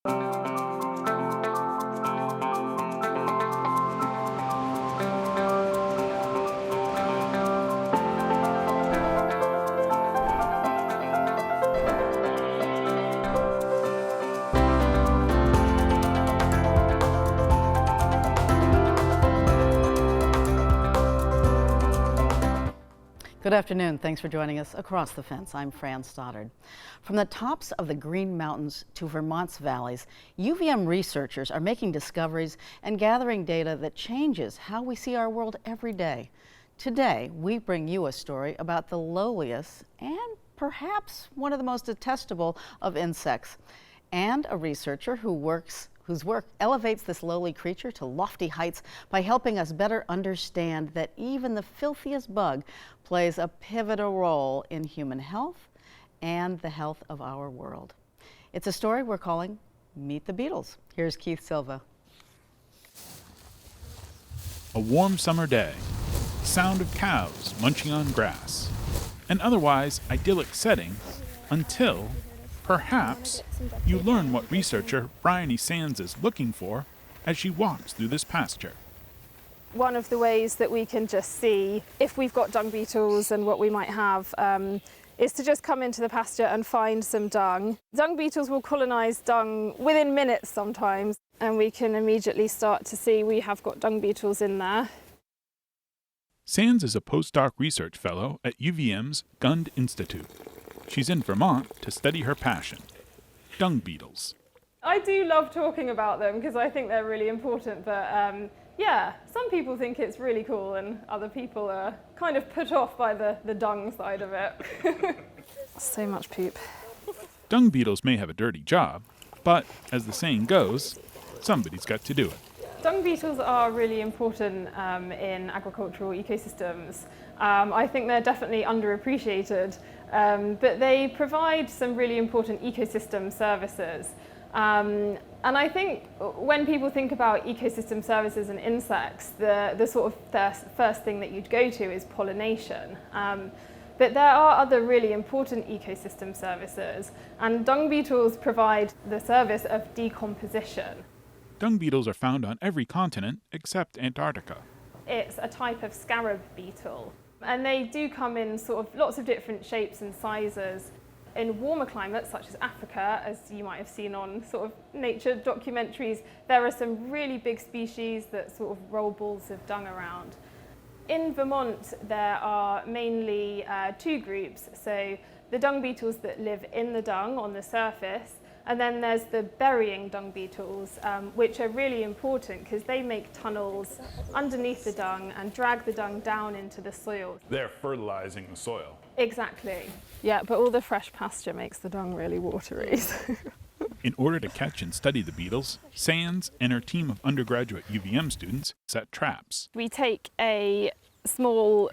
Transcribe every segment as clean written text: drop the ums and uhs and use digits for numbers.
Good afternoon. Thanks for joining us across the fence. I'm Fran Stoddard. From the tops of the Green Mountains to Vermont's valleys, UVM researchers are making discoveries and gathering data that changes how we see our world every day. Today, we bring you a story about the lowliest and perhaps one of the most detestable of insects, and a researcher whose work elevates this lowly creature to lofty heights by helping us better understand that even the filthiest bug plays a pivotal role in human health and the health of our world. It's a story we're calling Meet the Beatles. Here's Keith Silva. A warm summer day, sound of cows munching on grass, an otherwise idyllic setting until perhaps you learn what researcher Bryony Sands is looking for as she walks through this pasture. One of the ways that we can just see if we've got dung beetles and what we might have is to just come into the pasture and find some dung. Dung beetles will colonise dung within minutes sometimes, and we can immediately start to see we have got dung beetles in there. Sands is a postdoc research fellow at UVM's Gund Institute. She's in Vermont to study her passion, dung beetles. I do love talking about them because I think they're really important, but yeah, some people think it's really cool and other people are kind of put off by the dung side of it. So much poop. Dung beetles may have a dirty job, but as the saying goes, somebody's got to do it. Dung beetles are really important in agricultural ecosystems. I think they're definitely underappreciated, but they provide some really important ecosystem services. And I think when people think about ecosystem services and insects, the sort of first thing that you'd go to is pollination. But there are other really important ecosystem services, and dung beetles provide the service of decomposition. Dung beetles are found on every continent except Antarctica. It's a type of scarab beetle, and they do come in sort of lots of different shapes and sizes. In warmer climates, such as Africa, as you might have seen on sort of nature documentaries, there are some really big species that sort of roll balls of dung around. In Vermont, there are mainly two groups. So the dung beetles that live in the dung on the surface, and then there's the burying dung beetles, which are really important because they make tunnels underneath the dung and drag the dung down into the soil. They're fertilizing the soil. Exactly. Yeah, but all the fresh pasture makes the dung really watery. In order to catch and study the beetles, Sands and her team of undergraduate UVM students set traps. We take a small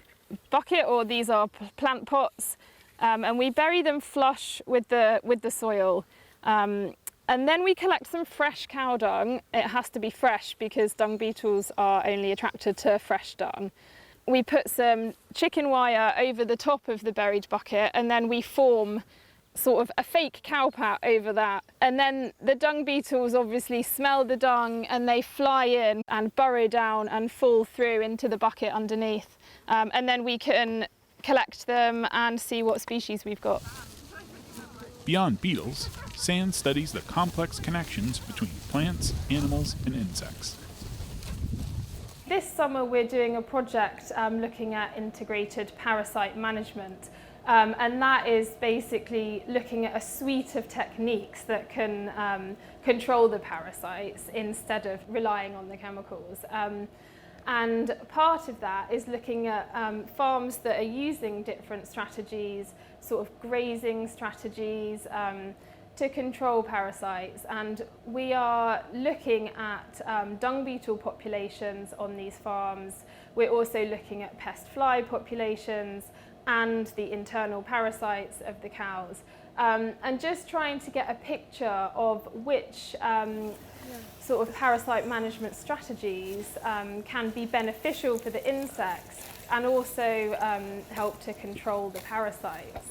bucket, or these are plant pots, and we bury them flush with the soil. And then we collect some fresh cow dung. It has to be fresh because dung beetles are only attracted to fresh dung. We put some chicken wire over the top of the buried bucket, and then we form sort of a fake cow pat over that. And then the dung beetles obviously smell the dung and they fly in and burrow down and fall through into the bucket underneath. And then we can collect them and see what species we've got. Beyond beetles, Sands studies the complex connections between plants, animals, and insects. This summer we're doing a project looking at integrated parasite management, and that is basically looking at a suite of techniques that can control the parasites instead of relying on the chemicals. And part of that is looking at farms that are using different strategies, sort of grazing strategies, to control parasites, and we are looking at dung beetle populations on these farms. We're also looking at pest fly populations and the internal parasites of the cows, and just trying to get a picture of which sort of parasite management strategies can be beneficial for the insects and also help to control the parasites.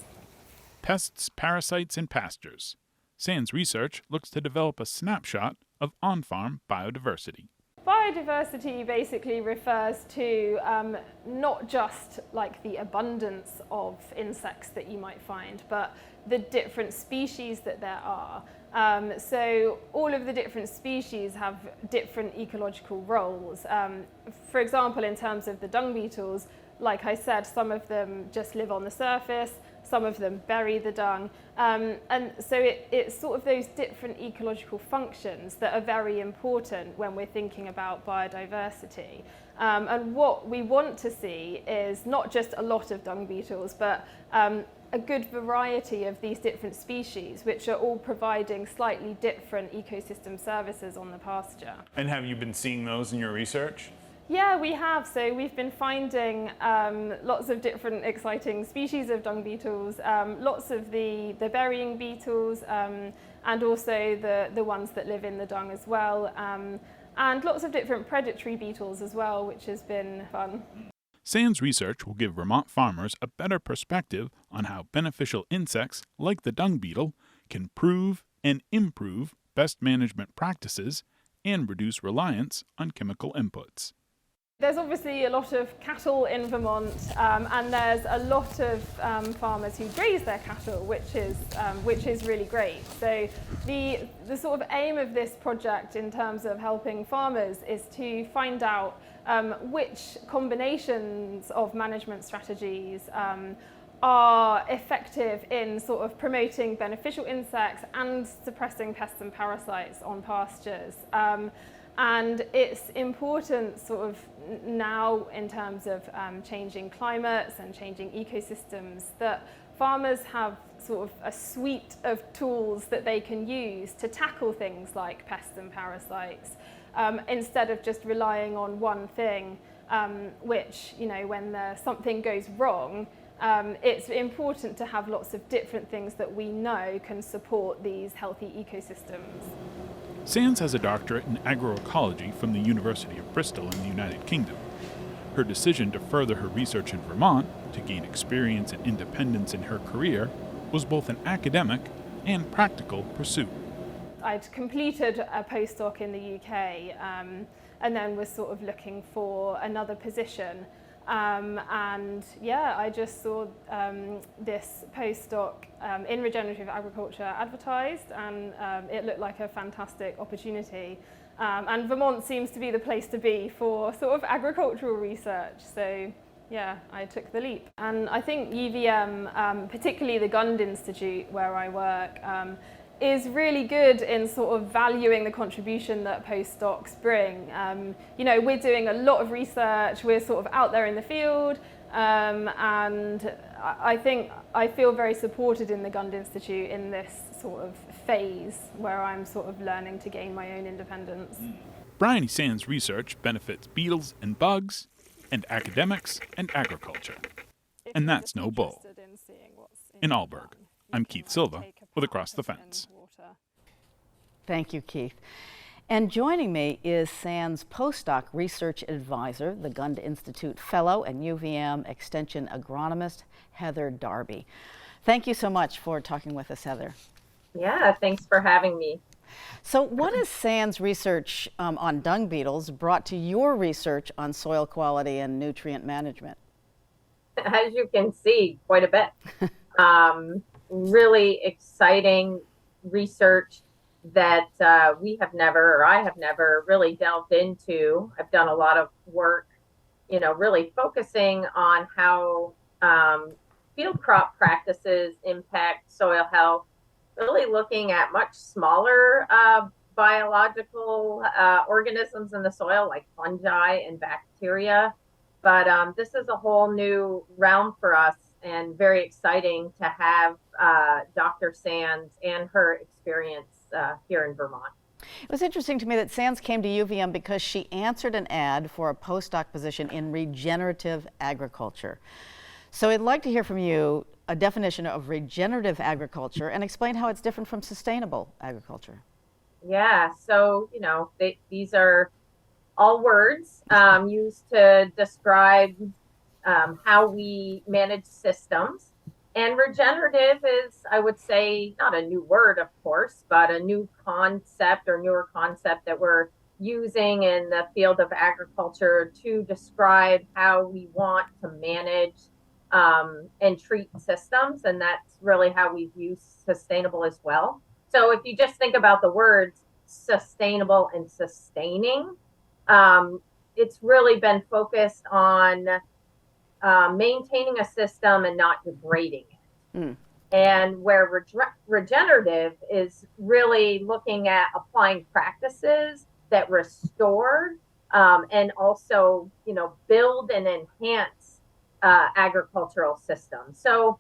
Pests, parasites, and pastures. Sands' research looks to develop a snapshot of on-farm biodiversity. Biodiversity basically refers to not just like the abundance of insects that you might find, but the different species that there are. So all of the different species have different ecological roles. For example, in terms of the dung beetles, like I said, some of them just live on the surface, some of them bury the dung. And so it's sort of those different ecological functions that are very important when we're thinking about biodiversity. And what we want to see is not just a lot of dung beetles, but a good variety of these different species, which are all providing slightly different ecosystem services on the pasture. And have you been seeing those in your research? Yeah, we have. So we've been finding lots of different exciting species of dung beetles, lots of the burying beetles, and also the ones that live in the dung as well, and lots of different predatory beetles as well, which has been fun. Sands' research will give Vermont farmers a better perspective on how beneficial insects like the dung beetle can prove and improve pest management practices and reduce reliance on chemical inputs. There's obviously a lot of cattle in Vermont, and there's a lot of farmers who graze their cattle, which is really great. So the sort of aim of this project in terms of helping farmers is to find out which combinations of management strategies are effective in sort of promoting beneficial insects and suppressing pests and parasites on pastures. And it's important sort of now in terms of changing climates and changing ecosystems that farmers have sort of a suite of tools that they can use to tackle things like pests and parasites instead of just relying on one thing, which, you know, when something goes wrong, it's important to have lots of different things that we know can support these healthy ecosystems. Sands has a doctorate in agroecology from the University of Bristol in the United Kingdom. Her decision to further her research in Vermont, to gain experience and independence in her career, was both an academic and practical pursuit. I'd completed a postdoc in the UK and then was sort of looking for another position. And yeah, I just saw this postdoc in regenerative agriculture advertised, and it looked like a fantastic opportunity. And Vermont seems to be the place to be for sort of agricultural research. So yeah, I took the leap. And I think UVM, particularly the Gund Institute where I work, is really good in sort of valuing the contribution that postdocs bring. You know, we're doing a lot of research, we're sort of out there in the field, and I think I feel very supported in the Gund Institute in this sort of phase where I'm sort of learning to gain my own independence. Bryony Sands' research benefits beetles and bugs, and academics and agriculture. And that's no bull. In Aalborg, I'm Keith Silva with Across the Fence. Thank you, Keith. And joining me is Sands postdoc research advisor, the Gund Institute fellow, and UVM extension agronomist, Heather Darby. Thank you so much for talking with us, Heather. Yeah, thanks for having me. So what has Sands' research on dung beetles brought to your research on soil quality and nutrient management? As you can see, quite a bit. Really exciting research that I have never really delved into. I've done a lot of work, you know, really focusing on how field crop practices impact soil health, really looking at much smaller biological organisms in the soil like fungi and bacteria. But this is a whole new realm for us, and very exciting to have Dr. Sands and her experience here in Vermont. It was interesting to me that Sands came to UVM because she answered an ad for a postdoc position in regenerative agriculture. So I'd like to hear from you a definition of regenerative agriculture and explain how it's different from sustainable agriculture. Yeah, so, you know, these are all words used to describe how we manage systems. And regenerative is, I would say, not a new word, of course, but a new concept or newer concept that we're using in the field of agriculture to describe how we want to manage and treat systems. And that's really how we view sustainable as well. So if you just think about the words sustainable and sustaining, it's really been focused on maintaining a system and not degrading it. Mm. And where regenerative is really looking at applying practices that restore and also, build and enhance agricultural systems. So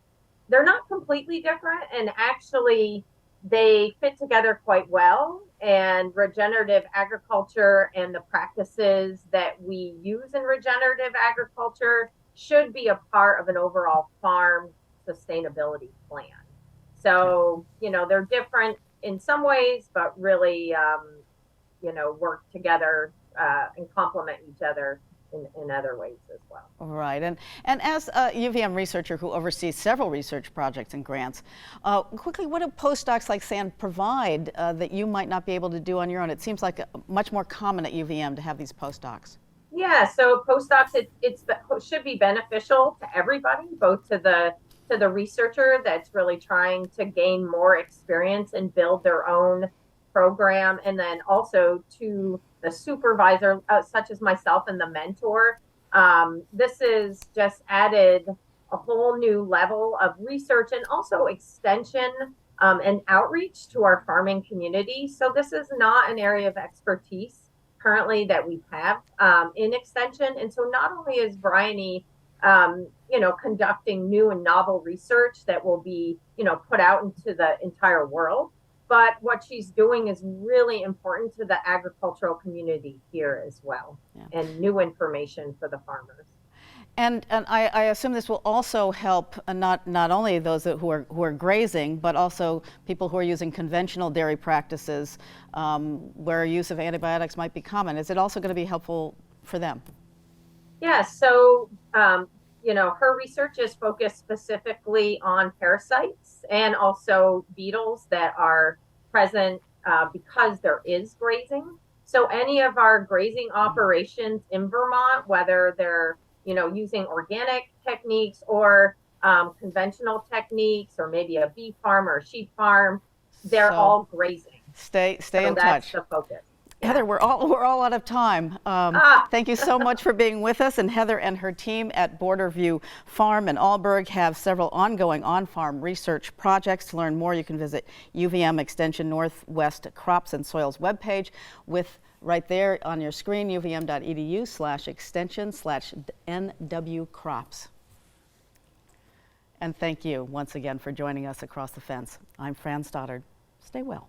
they're not completely different, and actually they fit together quite well. And regenerative agriculture and the practices that we use in regenerative agriculture should be a part of an overall farm sustainability plan. So, they're different in some ways, but really, work together and complement each other in other ways as well. Right, and as a UVM researcher who oversees several research projects and grants, quickly, what do postdocs like Sam provide that you might not be able to do on your own? It seems like much more common at UVM to have these postdocs. Yeah, so postdocs, it should be beneficial to everybody, both to the researcher that's really trying to gain more experience and build their own program, and then also to the supervisor, such as myself, and the mentor. This is just added a whole new level of research and also extension and outreach to our farming community. So this is not an area of expertise currently that we have in extension. And so not only is Bryony, conducting new and novel research that will be, put out into the entire world, but what she's doing is really important to the agricultural community here as well, and new information for the farmers. And I assume this will also help not only those who are grazing, but also people who are using conventional dairy practices where use of antibiotics might be common. Is it also going to be helpful for them? Yeah, so her research is focused specifically on parasites and also beetles that are present because there is grazing. So any of our grazing operations in Vermont, whether they're using organic techniques or conventional techniques, or maybe a beef farm or a sheep farm, they're all grazing. Stay so in that's touch. The focus. Heather, we're all out of time. Thank you so much for being with us. And Heather and her team at Border View Farm in Alburg have several ongoing on-farm research projects. To learn more, you can visit UVM Extension Northwest Crops and Soils webpage with right there on your screen, uvm.edu/extension/NW Crops. And thank you once again for joining us across the fence. I'm Fran Stoddard. Stay well.